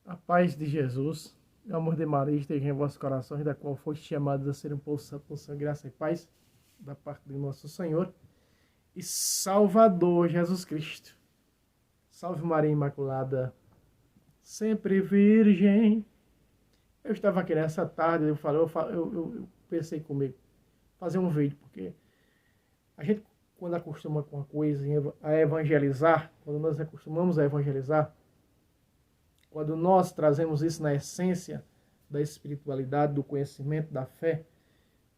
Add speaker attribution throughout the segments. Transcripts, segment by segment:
Speaker 1: A paz de Jesus, o amor de Maria esteja em vossos corações, da qual foste chamados a ser um povo santo por sua graça e paz, da parte de nosso Senhor e Salvador Jesus Cristo. Salve Maria Imaculada, sempre virgem. Eu estava aqui nessa tarde, eu pensei comigo, fazer um vídeo, porque a gente, quando acostuma com uma coisa a evangelizar, quando nós acostumamos a evangelizar, quando nós trazemos isso na essência da espiritualidade, do conhecimento, da fé,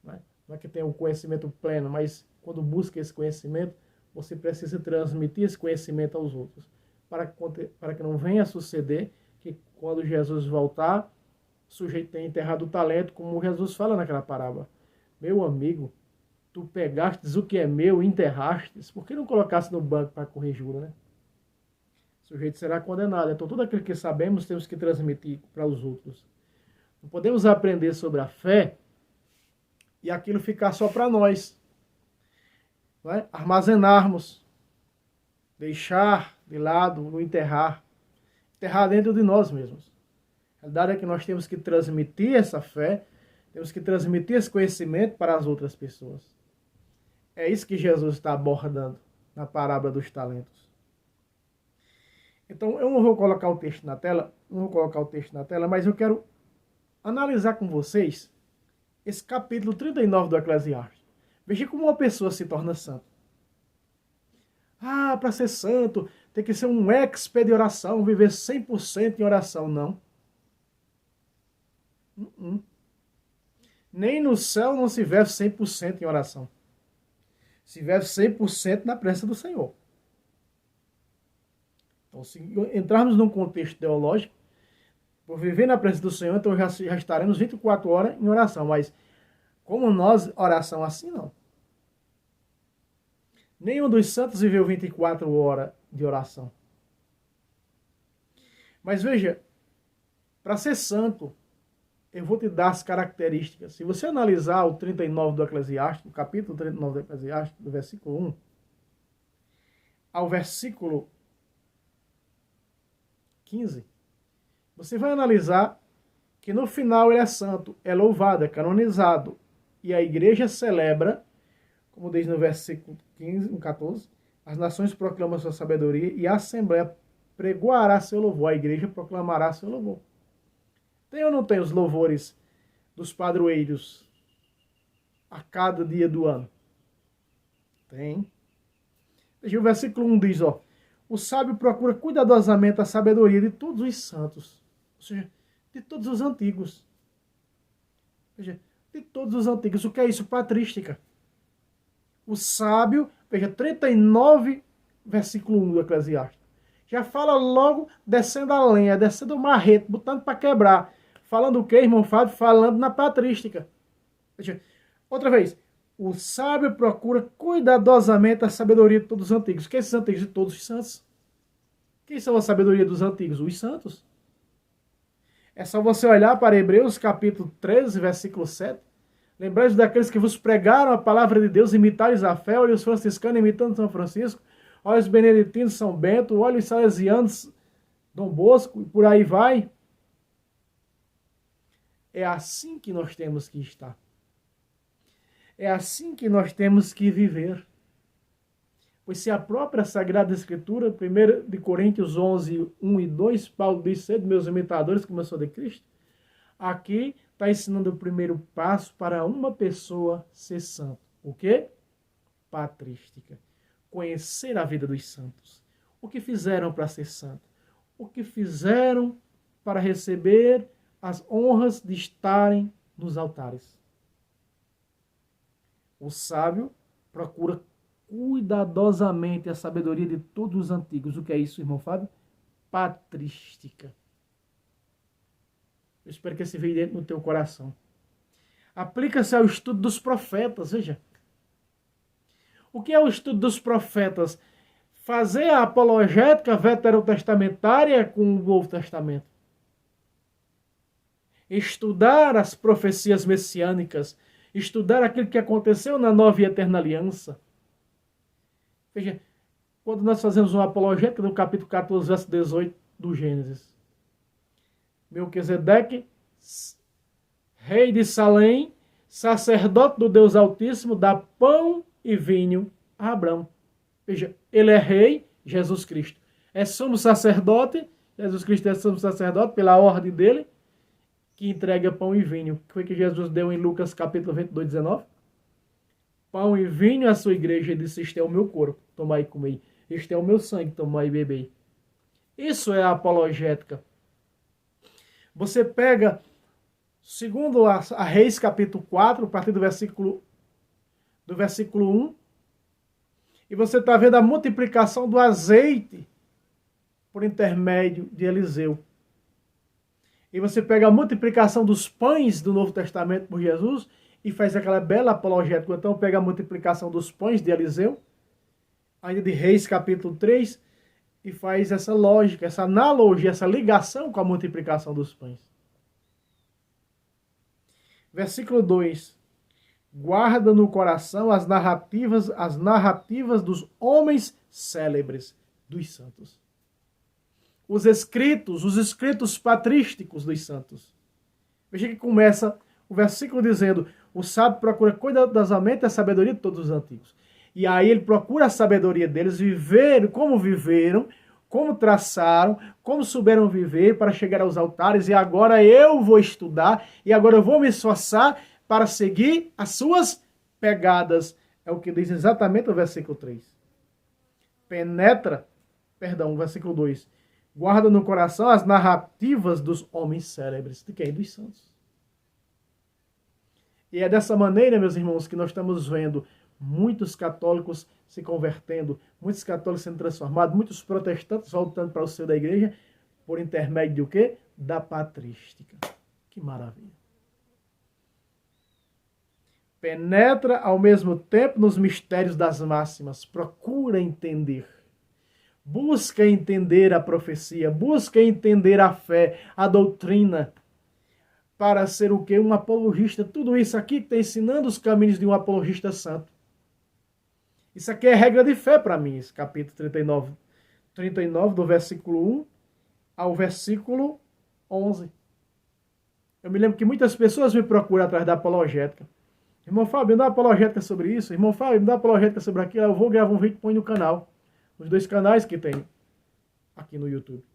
Speaker 1: não é que tenha um conhecimento pleno, mas quando busca esse conhecimento, você precisa transmitir esse conhecimento aos outros, para que não venha a suceder que quando Jesus voltar, o sujeito tenha enterrado o talento, como Jesus fala naquela parábola. Meu amigo, tu pegastes o que é meu e enterrastes, por que não colocasse no banco para correr juros, né? O sujeito será condenado. Então, tudo aquilo que sabemos temos que transmitir para os outros. Não podemos aprender sobre a fé e aquilo ficar só para nós. Não é? Armazenarmos, deixar de lado, no enterrar dentro de nós mesmos. A verdade é que nós temos que transmitir essa fé, temos que transmitir esse conhecimento para as outras pessoas. É isso que Jesus está abordando na parábola dos talentos. Então, eu não vou colocar o texto na tela, mas eu quero analisar com vocês esse capítulo 39 do Eclesiastes. Veja como uma pessoa se torna santa. Ah, para ser santo, tem que ser um expert de oração, viver 100% em oração. Não. Nem no céu não se vive 100% em oração. Se vive 100% na presença do Senhor. Então, se entrarmos num contexto teológico, por viver na presença do Senhor, então já estaremos 24 horas em oração. Mas, como nós, oração assim não. Nenhum dos santos viveu 24 horas de oração. Mas veja, para ser santo, eu vou te dar as características. Se você analisar o 39 do Eclesiastes, o capítulo 39 do Eclesiastes, do versículo 1 ao versículo 15, você vai analisar que no final ele é santo, é louvado, é canonizado. E a igreja celebra, como diz no versículo 14, as nações proclamam sua sabedoria e a Assembleia pregoará seu louvor, a igreja proclamará seu louvor. Tem ou não tem os louvores dos padroeiros a cada dia do ano? Tem. Veja, o versículo 1 diz, o sábio procura cuidadosamente a sabedoria de todos os santos, ou seja, de todos os antigos. Veja, de todos os antigos. O que é isso? Patrística. O sábio, veja, 39, versículo 1 do Eclesiastes. Já fala logo descendo a lenha, descendo o marrete, botando para quebrar. Falando o que, irmão Fábio? Falando na patrística. Veja, outra vez. O sábio procura cuidadosamente a sabedoria de todos os antigos. Quem são os antigos? De todos os santos. Quem são a sabedoria dos antigos? Os santos. É só você olhar para Hebreus capítulo 13, versículo 7. Lembrai-vos daqueles que vos pregaram a palavra de Deus, imitais a fé. Olha os franciscanos imitando São Francisco. Olha os beneditinos, São Bento. Olha os salesianos, Dom Bosco. E por aí vai. É assim que nós temos que estar. É assim que nós temos que viver. Pois se a própria Sagrada Escritura, 1 de Coríntios 11, 1 e 2, Paulo diz, sede meus imitadores, como eu sou de Cristo, aqui está ensinando o primeiro passo para uma pessoa ser santa. O quê? Patrística. Conhecer a vida dos santos. O que fizeram para ser santo? O que fizeram para receber as honras de estarem nos altares? O sábio procura cuidadosamente a sabedoria de todos os antigos. O que é isso, irmão Fábio? Patrística. Eu espero que esse vídeo entre no teu coração. Aplica-se ao estudo dos profetas, veja. O que é o estudo dos profetas? Fazer a apologética veterotestamentária com o Novo Testamento. Estudar as profecias messiânicas. Estudar aquilo que aconteceu na nova e eterna aliança. Veja, quando nós fazemos uma apologética no capítulo 14, verso 18 do Gênesis, Melquisedeque, rei de Salém, sacerdote do Deus Altíssimo, dá pão e vinho a Abraão. Veja, ele é rei, Jesus Cristo. É sumo sacerdote, Jesus Cristo é sumo sacerdote pela ordem dele, que entrega pão e vinho. O que foi que Jesus deu em Lucas capítulo 22, 19? Pão e vinho à sua igreja, ele disse, este é o meu corpo, tomai e comei. Este é o meu sangue, tomai e bebei. Isso é a apologética. Você pega, segundo a Reis capítulo 4, a partir do versículo 1, e você está vendo a multiplicação do azeite por intermédio de Eliseu. E você pega a multiplicação dos pães do Novo Testamento por Jesus e faz aquela bela apologética. Então pega a multiplicação dos pães de Eliseu, ainda de Reis capítulo 3, e faz essa lógica, essa analogia, essa ligação com a multiplicação dos pães. Versículo 2. Guarda no coração as narrativas dos homens célebres, dos santos. Os escritos patrísticos dos santos. Veja que começa o versículo dizendo, o sábio procura cuidadosamente a sabedoria de todos os antigos. E aí ele procura a sabedoria deles, viveram, como traçaram, como souberam viver para chegar aos altares, e agora eu vou estudar, e agora eu vou me esforçar para seguir as suas pegadas. É o que diz exatamente o versículo 3. Versículo 2. Guarda no coração as narrativas dos homens célebres. De quem? Dos santos. E é dessa maneira, meus irmãos, que nós estamos vendo muitos católicos se convertendo, muitos católicos sendo transformados, muitos protestantes voltando para o seio da igreja, por intermédio de o quê? Da patrística. Que maravilha. Penetra ao mesmo tempo nos mistérios das máximas, procura entender. Busca entender a profecia, busca entender a fé, a doutrina, para ser o quê? Um apologista. Tudo isso aqui está ensinando os caminhos de um apologista santo. Isso aqui é regra de fé para mim, esse capítulo 39, do versículo 1 ao versículo 11. Eu me lembro que muitas pessoas me procuram atrás da apologética. Irmão Fábio, me dá uma apologética sobre isso. Irmão Fábio, me dá uma apologética sobre aquilo. Eu vou gravar um vídeo e põe no canal. Os 2 canais que tem aqui no YouTube.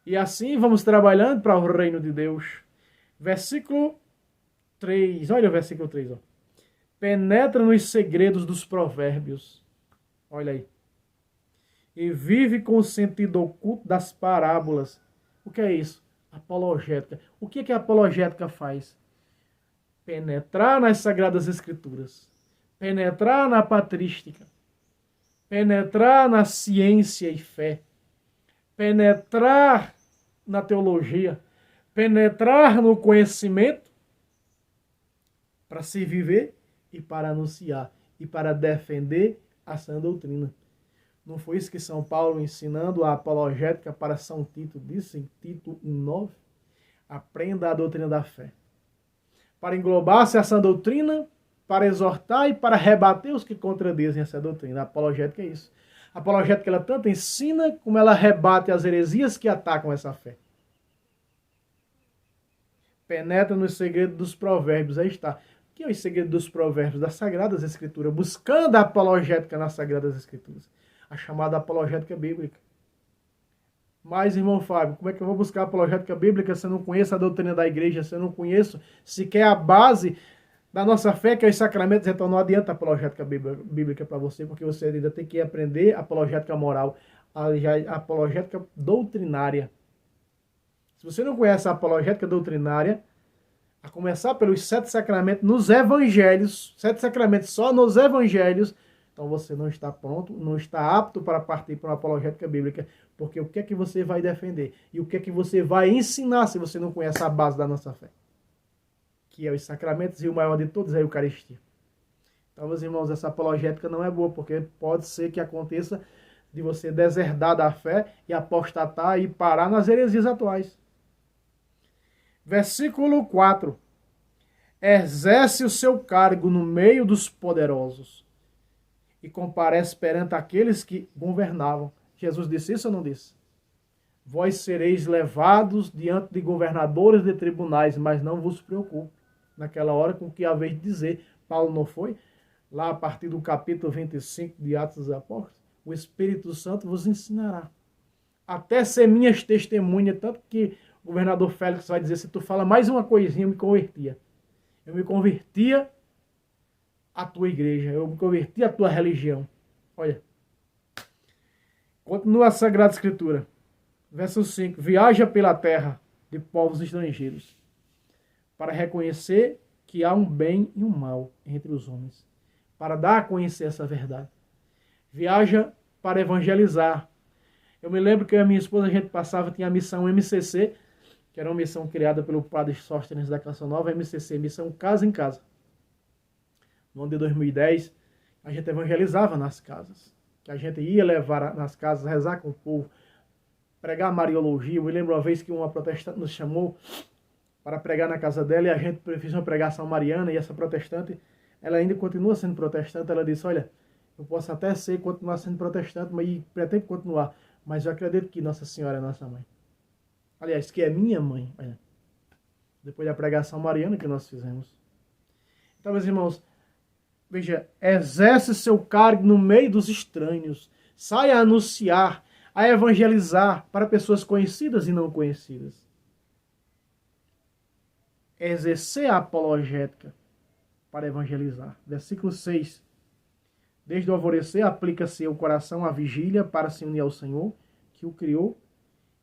Speaker 1: E assim vamos trabalhando para o reino de Deus. Versículo 3. Olha o versículo 3. Ó. Penetra nos segredos dos provérbios. Olha aí. E vive com o sentido oculto das parábolas. O que é isso? Apologética. O que é que a apologética faz? Penetrar nas Sagradas Escrituras. Penetrar na patrística. Penetrar na ciência e fé. Penetrar na teologia. Penetrar no conhecimento para se viver e para anunciar e para defender a sã doutrina. Não foi isso que São Paulo, ensinando a apologética para São Tito, disse em Tito 1,9? Aprenda a doutrina da fé. Para englobar-se a sã doutrina, para exortar e para rebater os que contradizem essa doutrina. A apologética é isso. A apologética ela tanto ensina como ela rebate as heresias que atacam essa fé. Penetra nos segredos dos provérbios. Aí está. O que é o segredo dos provérbios? Das Sagradas Escrituras. Buscando a apologética nas Sagradas Escrituras. A chamada apologética bíblica. Mas, irmão Fábio, como é que eu vou buscar a apologética bíblica se eu não conheço a doutrina da igreja, se eu não conheço sequer a base da nossa fé, que é os sacramentos? Então não adianta a apologética bíblica para você, porque você ainda tem que aprender a apologética moral, a apologética doutrinária. Se você não conhece a apologética doutrinária, a começar pelos 7 sacramentos nos evangelhos, 7 sacramentos só nos evangelhos, então você não está pronto, não está apto para partir para uma apologética bíblica, porque o que é que você vai defender? E o que é que você vai ensinar se você não conhece a base da nossa fé? Que é os sacramentos e o maior de todos é a Eucaristia. Então, meus irmãos, essa apologética não é boa, porque pode ser que aconteça de você deserdar da fé e apostatar e parar nas heresias atuais. Versículo 4. Exerce o seu cargo no meio dos poderosos e comparece perante aqueles que governavam. Jesus disse isso ou não disse? Vós sereis levados diante de governadores de tribunais, mas não vos preocupe. Naquela hora, com o que haveis de dizer, Paulo não foi? Lá a partir do capítulo 25 de Atos dos Apóstolos, o Espírito Santo vos ensinará. Até ser minhas testemunhas, tanto que o governador Félix vai dizer, se tu fala mais uma coisinha, eu me convertia. Eu me convertia à tua igreja, eu me convertia à tua religião. Olha, continua a Sagrada Escritura. Verso 5. Viaja pela terra de povos estrangeiros, para reconhecer que há um bem e um mal entre os homens, para dar a conhecer essa verdade. Viaja para evangelizar. Eu me lembro que eu e a minha esposa, a gente passava, tinha a missão MCC, que era uma missão criada pelo padre Sóstenes da Canção Nova, MCC, missão Casa em Casa. No ano de 2010, a gente evangelizava nas casas, que a gente ia levar nas casas, rezar com o povo, pregar Mariologia. Eu me lembro uma vez que uma protestante nos chamou para pregar na casa dela e a gente fez uma pregação mariana, e essa protestante, ela ainda continua sendo protestante. Ela disse, olha, eu posso até continuar sendo protestante, mas pretendo continuar, mas eu acredito que Nossa Senhora é nossa mãe. Aliás, que é minha mãe. Olha, depois da pregação mariana que nós fizemos. Então, meus irmãos, veja, exerce seu cargo no meio dos estranhos, saia a anunciar, a evangelizar para pessoas conhecidas e não conhecidas. Exercer a apologética para evangelizar. Versículo 6. Desde o alvorecer aplica-se ao coração a vigília para se unir ao Senhor, que o criou,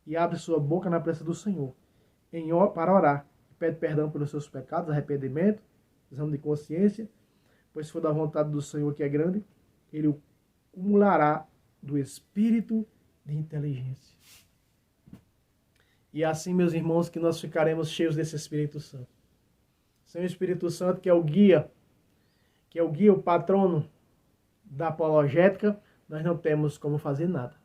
Speaker 1: e abre sua boca na presença do Senhor, para orar. Pede perdão pelos seus pecados, arrependimento, exame de consciência, pois se for da vontade do Senhor que é grande, ele o cumulará do espírito de inteligência. E assim, meus irmãos, que nós ficaremos cheios desse Espírito Santo. Sem o Espírito Santo, que é o guia, o patrono da apologética, nós não temos como fazer nada.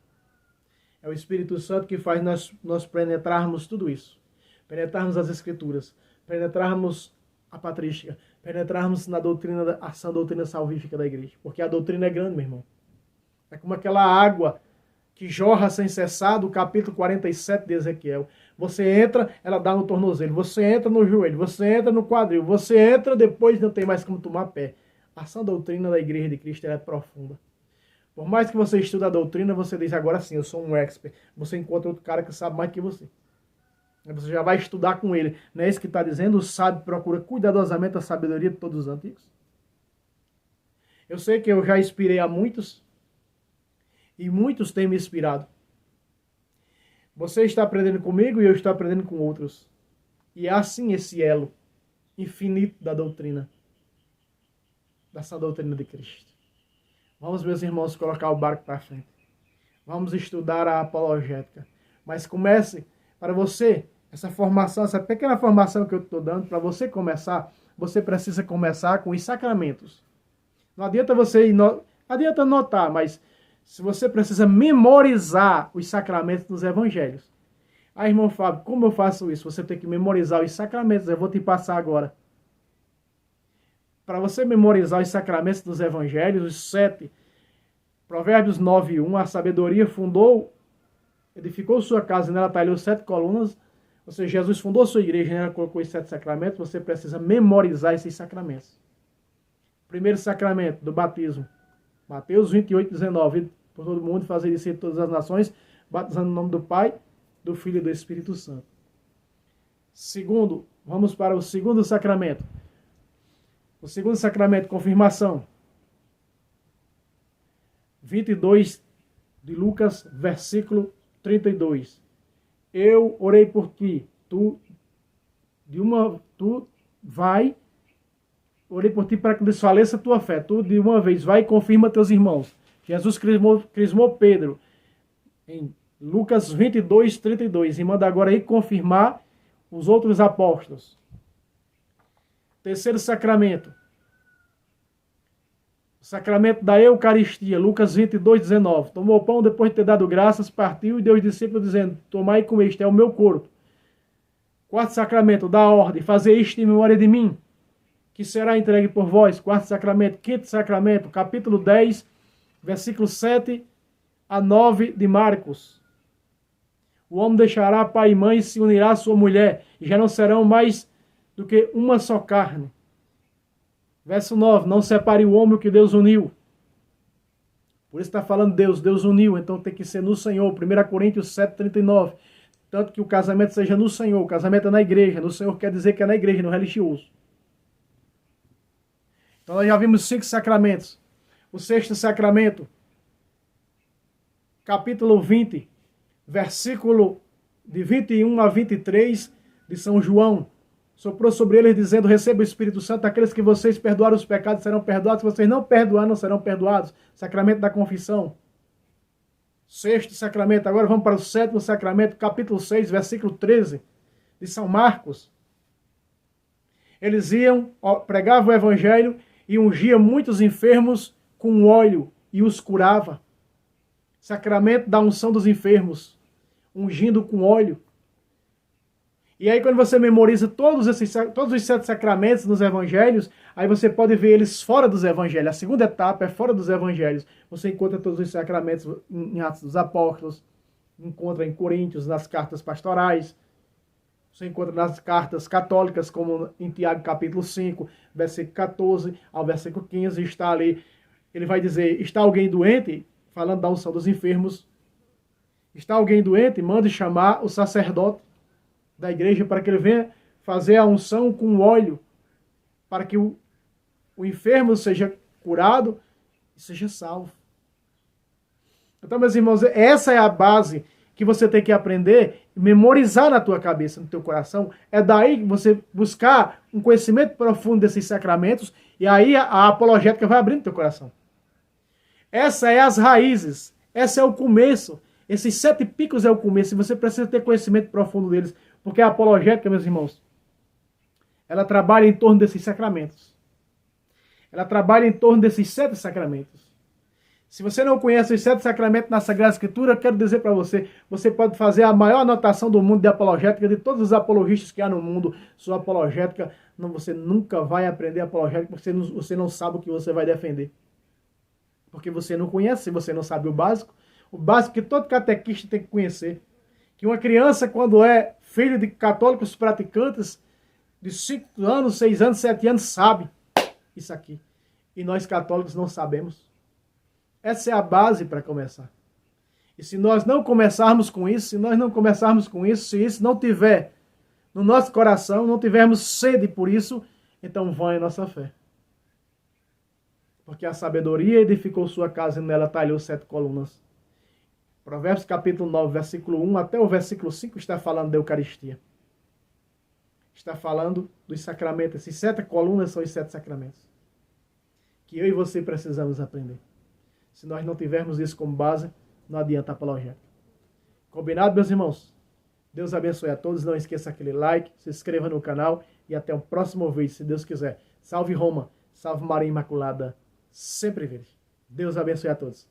Speaker 1: É o Espírito Santo que faz nós penetrarmos tudo isso. Penetrarmos as Escrituras, penetrarmos a patrística, penetrarmos na doutrina, a sã doutrina salvífica da igreja. Porque a doutrina é grande, meu irmão. É como aquela água que jorra sem cessar, do capítulo 47 de Ezequiel. Você entra, ela dá no tornozelo. Você entra no joelho, você entra no quadril. Você entra, depois não tem mais como tomar pé. A sã doutrina da igreja de Cristo é profunda. Por mais que você estude a doutrina, você diz, agora sim, eu sou um expert. Você encontra outro cara que sabe mais que você. Você já vai estudar com ele. Não é isso que está dizendo? O sábio procura cuidadosamente a sabedoria de todos os antigos. Eu sei que eu já inspirei a muitos, e muitos têm me inspirado. Você está aprendendo comigo e eu estou aprendendo com outros. E é assim esse elo infinito da doutrina, dessa doutrina de Cristo. Vamos, meus irmãos, colocar o barco para frente. Vamos estudar a apologética. Mas comece, para você, essa formação, essa pequena formação que eu estou dando, para você começar, você precisa começar com os sacramentos. Não adianta adianta anotar, mas se você precisa memorizar os sacramentos dos evangelhos. Ah, irmão Fábio, como eu faço isso? Você tem que memorizar os sacramentos. Eu vou te passar agora. Para você memorizar os sacramentos dos evangelhos, os 7, Provérbios 9:1, a sabedoria edificou sua casa e nela talhou 7 colunas. Ou seja, Jesus fundou sua igreja e nela colocou os 7 sacramentos. Você precisa memorizar esses sacramentos. Primeiro sacramento do batismo. Mateus 28:19. Por todo mundo, fazer isso em todas as nações, batizando no nome do Pai, do Filho e do Espírito Santo. Segundo, vamos para o segundo sacramento. O segundo sacramento, confirmação. 22 de Lucas, versículo 32. Eu orei por ti, orei por ti para que desfaleça a tua fé. Tu de uma vez vai e confirma teus irmãos. Jesus crismou Pedro em Lucas 22:32 e manda agora aí confirmar os outros apóstolos. Terceiro sacramento. O sacramento da Eucaristia, Lucas 22:19. Tomou o pão depois de ter dado graças, partiu e deu aos discípulos dizendo, tomai e comei, isto é o meu corpo. Quarto sacramento da ordem, fazer isto em memória de mim, que será entregue por vós. Quarto sacramento. Quinto sacramento, capítulo 10, versículo 7 a 9 de Marcos. O homem deixará pai e mãe e se unirá à sua mulher, e já não serão mais do que uma só carne. Verso 9, não separe o homem o que Deus uniu. Por isso está falando Deus uniu, então tem que ser no Senhor. 1 Coríntios 7,39. Tanto que o casamento seja no Senhor, o casamento é na igreja. No Senhor quer dizer que é na igreja, no religioso. Então nós já vimos 5 sacramentos. O 6º sacramento, capítulo 20, versículo de 21 a 23 de São João. Soprou sobre eles dizendo, receba o Espírito Santo, aqueles que vocês perdoaram os pecados serão perdoados, se vocês não perdoarem, não serão perdoados. Sacramento da confissão. 6º sacramento, agora vamos para o 7º sacramento, capítulo 6, versículo 13 de São Marcos. Eles iam, pregavam o evangelho e ungiam muitos enfermos com óleo e os curava. Sacramento da unção dos enfermos, ungindo com óleo. E aí quando você memoriza todos os 7 sacramentos nos evangelhos, aí você pode ver eles fora dos evangelhos. A segunda etapa é fora dos evangelhos. Você encontra todos os sacramentos em Atos dos Apóstolos, encontra em Coríntios, nas cartas pastorais, você encontra nas cartas católicas, como em Tiago capítulo 5, versículo 14 ao versículo 15, está ali, ele vai dizer, está alguém doente? Falando da unção dos enfermos. Está alguém doente? Mande chamar o sacerdote da igreja para que ele venha fazer a unção com óleo, para que o enfermo seja curado e seja salvo. Então, meus irmãos, essa é a base que você tem que aprender e memorizar na tua cabeça, no teu coração. É daí que você buscar um conhecimento profundo desses sacramentos e aí a apologética vai abrindo teu coração. Essa é as raízes, esse é o começo. Esses 7 picos é o começo e você precisa ter conhecimento profundo deles. Porque a apologética, meus irmãos, ela trabalha em torno desses sacramentos. Ela trabalha em torno desses 7 sacramentos. Se você não conhece os 7 sacramentos na Sagrada Escritura, eu quero dizer para você, você pode fazer a maior anotação do mundo de apologética, de todos os apologistas que há no mundo. Sua apologética, você nunca vai aprender apologética, porque você não sabe o que você vai defender. Porque você não conhece, você não sabe o básico que todo catequista tem que conhecer. Que uma criança, quando é filho de católicos praticantes, de 5 anos, 6 anos, 7 anos, sabe isso aqui. E nós católicos não sabemos. Essa é a base para começar. E se nós não começarmos com isso, se isso não tiver no nosso coração, não tivermos sede por isso, então vã é nossa fé. Porque a sabedoria edificou sua casa e nela talhou 7 colunas. Provérbios capítulo 9, versículo 1 até o versículo 5 está falando da Eucaristia. Está falando dos sacramentos. Esses 7 colunas são os 7 sacramentos. Que eu e você precisamos aprender. Se nós não tivermos isso como base, não adianta a apologética. Combinado, meus irmãos? Deus abençoe a todos. Não esqueça aquele like, se inscreva no canal e até o próximo vídeo, se Deus quiser. Salve Roma, salve Maria Imaculada, sempre virgem. Deus abençoe a todos.